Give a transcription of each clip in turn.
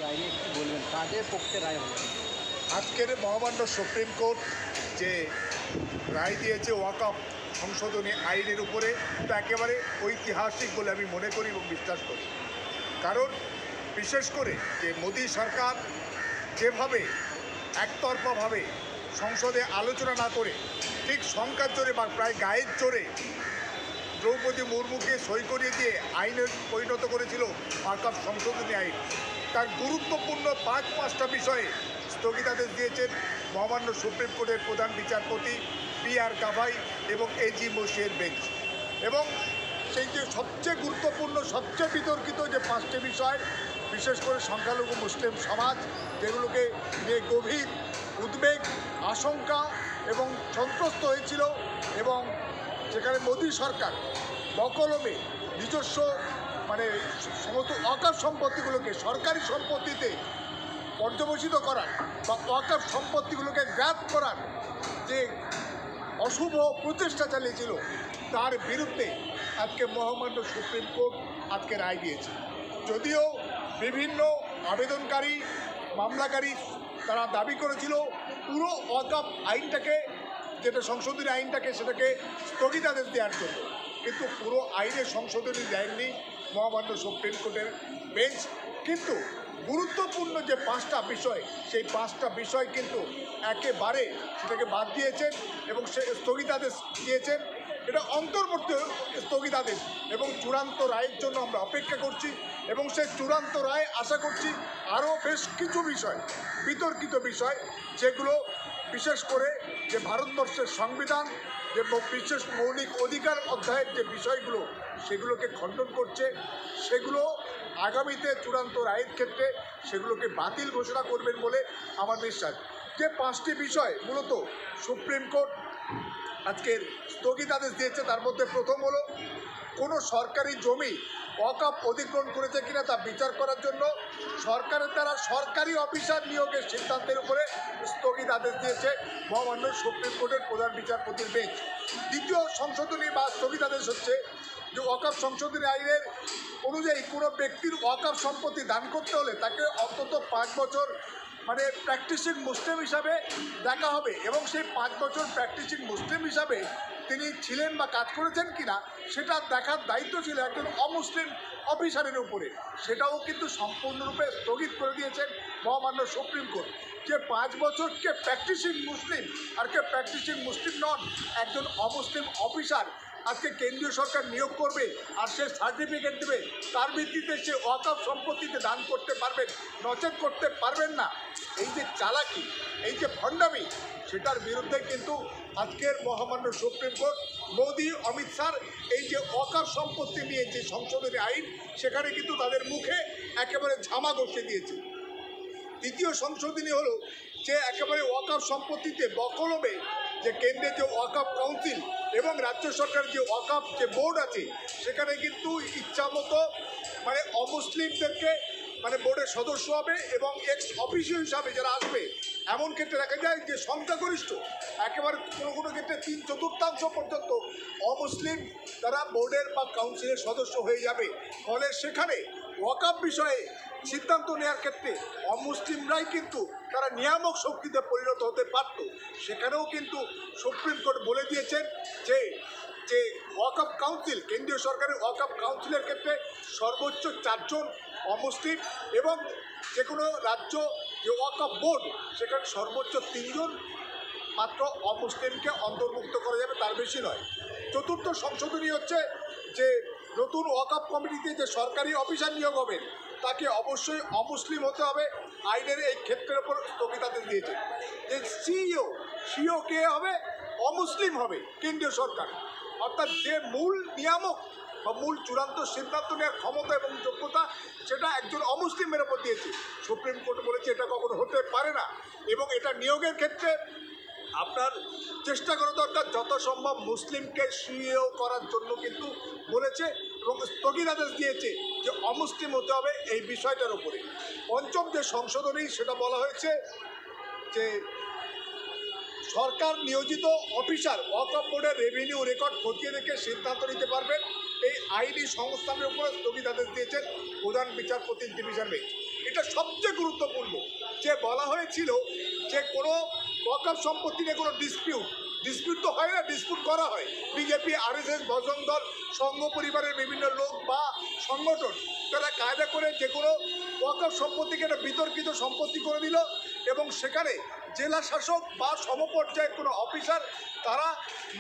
রায় নিয়ে একটু বলবেন, কাদের পক্ষে রায় হবে? আজকের মহামান্য সুপ্রিম কোর্ট যে রায় দিয়েছে ওয়াকফ সংশোধনী আইনের উপরে, তা একেবারে ঐতিহাসিক বলে আমি মনে করি এবং বিশ্বাস করি। কারণ বিশেষ করে যে মোদী সরকার যেভাবে একতরফাভাবে সংসদে আলোচনা না করে ঠিক সংখ্যার জোরে বা প্রায় গায়ের জোরে দ্রৌপদী মুর্মুকে সই করিয়ে দিয়ে আইনে পরিণত করেছিল ওয়াকফ সংশোধনী আইন, তার গুরুত্বপূর্ণ পাঁচটা বিষয়ে স্থগিতাদেশ দিয়েছেন মহামান্য সুপ্রিম কোর্টের প্রধান বিচারপতি বি.আর. গাভাই এবং এ.জি. মোশিয়ের বেঞ্চ। এবং সেই যে সবচেয়ে গুরুত্বপূর্ণ, সবচেয়ে বিতর্কিত যে পাঁচটি বিষয়, বিশেষ করে সংখ্যালঘু মুসলিম সমাজ, যেগুলোকে নিয়ে গভীর উদ্বেগ, আশঙ্কা এবং সন্ত্রস্ত হয়েছিল, এবং যেখানে মোদী সরকার বকলমে নিজস্ব সমস্ত ওয়াকফ সম্পত্তিগুলোকে সরকারি সম্পত্তিতে পর্যবসিত করার বা ওয়াকফ সম্পত্তিগুলোকে গ্র্যাব করার যে অশুভ প্রচেষ্টা চালিয়েছিল, তার বিরুদ্ধে আজকে মহামান্য সুপ্রিম কোর্ট আজকে রায় দিয়েছে। যদিও বিভিন্ন আবেদনকারী, মামলাকারী তারা দাবি করেছিল পুরো ওয়াকফ আইনটাকে, যেটা সংশোধনী আইনটাকে, সেটাকে স্থগিতাদেশ দেওয়ার জন্য, কিন্তু পুরো আইনের সংশোধনী দেয়নি মহামান্য সুপ্রিম কোর্টের বেঞ্চ। কিন্তু গুরুত্বপূর্ণ যে পাঁচটা বিষয়, সেই পাঁচটা বিষয় কিন্তু একেবারে সেটাকে বাদ দিয়েছেন এবং সে স্থগিতাদেশ দিয়েছেন। এটা অন্তর্বর্তী স্থগিতাদেশ এবং চূড়ান্ত রায়ের জন্য আমরা অপেক্ষা করছি, এবং সেই চূড়ান্ত রায় আশা করছি আরও বেশ কিছু বিষয়, বিতর্কিত বিষয়, যেগুলো বিশেষ করে যে ভারতবর্ষের সংবিধান যে বিশেষ মৌলিক অধিকার অধ্যায়ের যে বিষয়গুলো, সেগুলোকে খণ্ডন করছে, সেগুলো আগামীতে চূড়ান্ত রায়ের ক্ষেত্রে সেগুলোকে বাতিল ঘোষণা করবেন বলে আমার বিশ্বাস। যে পাঁচটি বিষয় মূলত সুপ্রিম কোর্ট আজকের স্থগিতাদেশ দিয়েছে, তার মধ্যে প্রথম হলো কোনো সরকারি জমি ওয়াকফ অধিগ্রহণ করেছে কিনা তা বিচার করার জন্য সরকারের দ্বারা সরকারি অফিসার নিয়োগের সিদ্ধান্তের উপরে স্থগিতাদেশ দিয়েছে মহামান্য সুপ্রিম কোর্টের প্রধান বিচারপতির বেঞ্চ। দ্বিতীয় সংশোধনী বা স্থগিতাদেশ হচ্ছে যে ওয়াকফ সংশোধনী আইনের অনুযায়ী কোনো ব্যক্তির ওয়াকফ সম্পত্তি দান করতে হলে তাকে অন্তত 5 বছর প্র্যাকটিসিং মুসলিম হিসাবে দেখা হবে, এবং সেই 5 বছর প্র্যাকটিসিং মুসলিম হিসাবে তিনি ছিলেন বা কাজ করেছেন কিনা সেটা দেখার দায়িত্ব ছিল একজন অমুসলিম অফিসারের উপরে। সেটাও কিন্তু সম্পূর্ণরূপে স্থগিত করে দিয়েছেন মহামান্য সুপ্রিম কোর্ট। যে 5 বছর কে প্র্যাকটিসিং মুসলিম আর কে প্র্যাকটিসিং মুসলিম নন, একজন অমুসলিম অফিসার আজকে কেন্দ্রীয় সরকার নিয়োগ করবে আর সে সার্টিফিকেট দেবে, তার ভিত্তিতে সে ওয়াকফ সম্পত্তিতে দান করতে পারবেন, নচেত করতে পারবেন না। এই যে চালাকি, এই যে ভণ্ডামি, সেটার বিরুদ্ধে কিন্তু আজকের মহামান্য সুপ্রিম কোর্ট মোদি, অমিত শাহ এই যে ওয়াকফ সম্পত্তি নিয়ে যে সংশোধনী আইন, সেখানে কিন্তু তাদের মুখে একেবারে ঝামা ঘষে দিয়েছে। দ্বিতীয় সংশোধনী হলো যে একেবারে ওয়াকফ সম্পত্তিতে বকলমে যে কেন্দ্রের যে ওয়াকফ কাউন্সিল এবং রাজ্য সরকারের যে ওয়াকফ যে বোর্ড আছে, সেখানে কিন্তু ইচ্ছামতো অমুসলিমদেরকে বোর্ডের সদস্য হবে এবং এক্স অফিসিও হিসাবে যারা আসবে, এমন ক্ষেত্রে দেখা যায় যে সংখ্যাগরিষ্ঠ একেবারে কোনো ক্ষেত্রে 3/4 পর্যন্ত অমুসলিম তারা বোর্ডের বা কাউন্সিলের সদস্য হয়ে যাবে। ফলে সেখানে ওয়াকফ বিষয়ে সিদ্ধান্ত নেওয়ার ক্ষেত্রে অমুসলিমরাই কিন্তু তারা নিয়ামক শক্তিতে পরিণত হতে পারত। সেখানেও কিন্তু সুপ্রিম কোর্ট বলে দিয়েছেন যে যে ওয়াকফ কাউন্সিল, কেন্দ্রীয় সরকারের ওয়াকফ কাউন্সিলের ক্ষেত্রে সর্বোচ্চ 4 জন অমুসলিম, এবং যে কোনো রাজ্য যে ওয়াকফ বোর্ড, সেখানে সর্বোচ্চ 3 জন মাত্র অমুসলিমকে অন্তর্ভুক্ত করা যাবে, তার বেশি নয়। চতুর্থ সংশোধনী হচ্ছে যে নতুন ওয়াকফ কমিটিতে যে সরকারি অফিসার নিয়োগ হবেন, তাকে অবশ্যই অমুসলিম হতে হবে। আইনের এই ক্ষেত্রের ওপর স্থগিতাদেশ দিয়েছে যে সিও কে হবে, অমুসলিম হবে কেন্দ্রীয় সরকার, অর্থাৎ যে মূল নিয়ামক বা মূল চূড়ান্ত সিদ্ধান্ত নেওয়ার ক্ষমতা এবং যোগ্যতা, সেটা একজন অমুসলিমের ওপর দিয়েছে। সুপ্রিম কোর্ট বলেছে এটা কখনো হতে পারে না, এবং এটা নিয়োগের ক্ষেত্রে আপনার চেষ্টা করা দরকার যত সম্ভব মুসলিমকে সিও করার জন্য কিন্তু বলেছে, এবং স্থগিতাদেশ দিয়েছে যে অমুসলিম হতে হবে এই বিষয়টার উপরে। পঞ্চম যে সংশোধনী, সেটা বলা হয়েছে যে সরকার নিয়োজিত অফিসার ওয়াকফ বোর্ডের রেভিনিউ রেকর্ড খতিয়ে দেখে সিদ্ধান্ত নিতে পারবেন, এই আইনি সংস্থানের উপরে স্থগিতাদেশ দিয়েছেন প্রধান বিচারপতি ডিভিশন বেঞ্চ। এটা সবচেয়ে গুরুত্বপূর্ণ। যে বলা হয়েছিল যে কোনো ওয়াকফ সম্পত্তি নিয়ে কোনো ডিসপিউট তো হয় না, ডিসপিউট করা হয়। বিজেপি, আরএসএস, বজরং দল, সংঘ পরিবারের বিভিন্ন লোক বা সংগঠন তারা কায়দা করে যে কোনো ওয়াকফ সম্পত্তিকে একটা বিতর্কিত সম্পত্তি করে দিল এবং সেখানে জেলা শাসক বা সমপর্যায়ের কোনো অফিসার তারা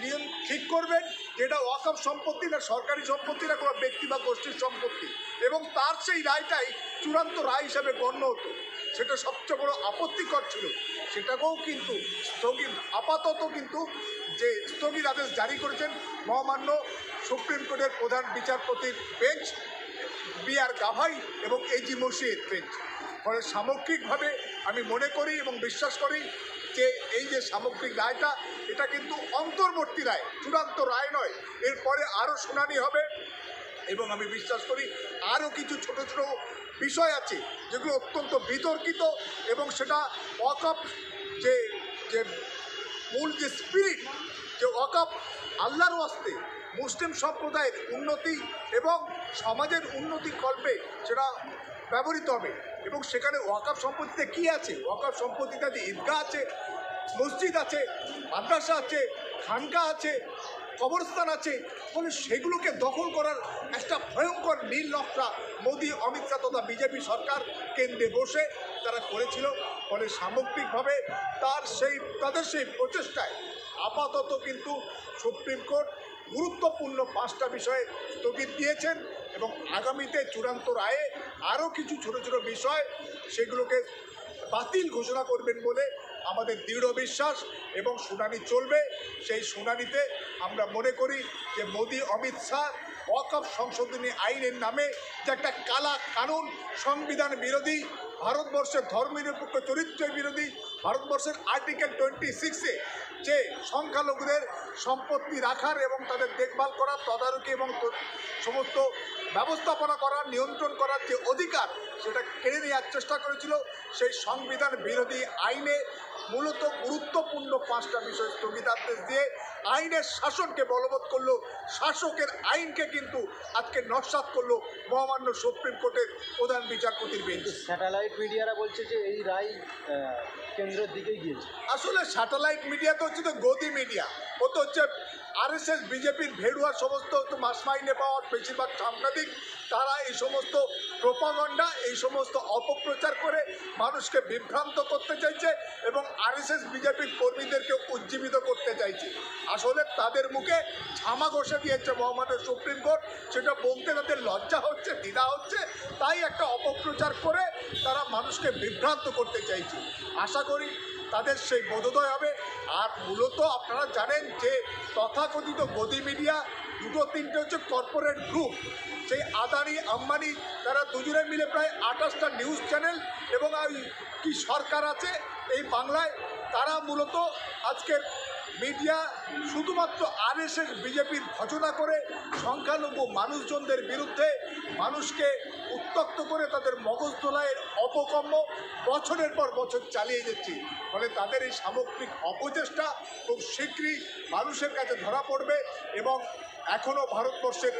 নিয়ম ঠিক করবেন যেটা ওয়াকফ সম্পত্তি না সরকারি সম্পত্তি না কোনো ব্যক্তি বা গোষ্ঠীর সম্পত্তি, এবং তার সেই রায়টাই চূড়ান্ত রায় হিসাবে গণ্য হতো। সেটা সবচেয়ে বড় আপত্তিকর ছিল। সেটাকেও কিন্তু আপাতত কিন্তু যে স্থগিত আদেশ জারি করেছেন মহামান্য সুপ্রিম কোর্টের প্রধান বিচারপতির বেঞ্চ বি.আর. গাভাই এবং এ.জি. মসিহের বেঞ্চ। ফলে সামগ্রিকভাবে আমি মনে করি এবং বিশ্বাস করি যে এই যে সামগ্রিক রায়টা এটা কিন্তু অন্তর্বর্তী রায়, চূড়ান্ত রায় নয়। এরপরে আরও শুনানি হবে এবং আমি বিশ্বাস করি আরও কিছু ছোট ছোট বিষয় আছে যেগুলো অত্যন্ত বিতর্কিত এবং সেটা ওয়াকফ যে যে মূল যে স্পিরিট, যে ওয়াকফ আল্লাহর ওয়াস্তে মুসলিম সম্প্রদায়ের উন্নতি এবং সমাজের উন্নতি কল্পে সেটা ব্যবহৃত হবে। এবং সেখানে ওয়াকফ সম্পত্তিতে কী আছে? ওয়াকফ সম্পত্তিতে যে ঈদগাহ আছে, মসজিদ আছে, মাদ্রাসা আছে, খানকা আছে, কবরস্থান আছে, ফলে সেগুলোকে দখল করার একটা ভয়ঙ্কর নীল নকশা মোদি, অমিত শাহ তথা বিজেপি সরকার কেন্দ্রে বসে তারা করেছিল। ফলে সামগ্রিকভাবে তাদের সেই প্রচেষ্টায় আপাতত কিন্তু সুপ্রিম কোর্ট গুরুত্বপূর্ণ 5টা বিষয়ে স্থগিত দিয়েছেন এবং আগামীতে চূড়ান্ত রায়ে আরও কিছু ছোট ছোট বিষয় সেগুলোকে বাতিল ঘোষণা করবেন বলে আমাদের দৃঢ় বিশ্বাস এবং শুনানি চলবে। সেই শুনানিতে আমরা মনে করি যে মোদি, অমিত শাহ ওয়াকফ সংশোধনী আইনের নামে যে একটা কালা কানুন, সংবিধান বিরোধী, ভারতবর্ষের ধর্মনিরপেক্ষ চরিত্রের বিরোধী, ভারতবর্ষের আর্টিকেল 26-এ যে সংখ্যালঘুদের সম্পত্তি রাখার এবং তাদের দেখভাল করার, তদারকি এবং সমস্ত ব্যবস্থাপনা করার, নিয়ন্ত্রণ করার যে অধিকার সেটা কেড়ে নেওয়ার চেষ্টা করেছিল, সেই সংবিধান বিরোধী আইনে মূলত গুরুত্বপূর্ণ 5টা বিষয় স্থগিতাদেশ দিয়ে আইনের শাসনকে বলবৎ করলো, শাসকের আইনকে কিন্তু আজকে নস্যাৎ করলো মহামান্য সুপ্রিম কোর্টের প্রধান বিচারপতির বেঞ্চ। স্যাটেলাইট মিডিয়ারা বলছে যে এই রায় কেন্দ্রের দিকেই গিয়েছে। আসলে স্যাটেলাইট মিডিয়া তো হচ্ছে তো গদি মিডিয়া, ও তো হচ্ছে আরএসএস বিজেপির ভেড়ুয়া সমস্ত মাস মাইনে পাওয়ার বেশিরভাগ সাংবাদিক, তারা এই সমস্ত প্রোপাগান্ডা, এই সমস্ত অপপ্রচার করে মানুষকে বিভ্রান্ত করতে চাইছে এবং আরএসএস বিজেপির কর্মীদেরকে উজ্জীবিত করতে চাইছে। আসলে তাদের মুখে ঝামা ঘষে দিয়েছে মহামান্য সুপ্রিম কোর্ট, সেটা বলতে তাদের লজ্জা হচ্ছে, দ্বিধা হচ্ছে, তাই একটা অপপ্রচার করে তারা মানুষকে বিভ্রান্ত করতে চাইছে। আশা করি তাদের সেই বোধোদয় হবে। আর মূলত আপনারা জানেন যে তথাকথিত গদি মিডিয়া 2-3টে হচ্ছে কর্পোরেট গ্রুপ, সেই আদানি, আম্বানি, তারা দুজনে মিলে প্রায় 28টা নিউজ চ্যানেল এবং কি সরকার আছে এই বাংলায়, তারা মূলত আজকের মিডিয়া শুধুমাত্র আরএসএস বিজেপির ভজনা করে সংখ্যালঘু মানুষজনদের বিরুদ্ধে মানুষকে উত্তক্ত করে তাদের মগজ ধোলাইয়ের অপকর্ম বছরের পর বছর চালিয়ে যাচ্ছে। ফলে তাদের এই সামগ্রিক অপচেষ্টা খুব শীঘ্রই মানুষের কাছে ধরা পড়বে এবং এখনও ভারতবর্ষের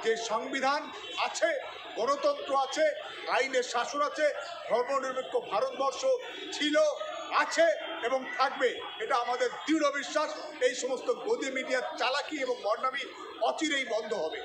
যে সংবিধান আছে, গণতন্ত্র আছে, আইনের শাসন আছে, ধর্মনিরপেক্ষ ভারতবর্ষ ছিল, আছে এবং থাকবে, এটা আমাদের দৃঢ় বিশ্বাস। এই সমস্ত গদি মিডিয়ার চালাকি এবং বদনামি অচিরেই বন্ধ হবে।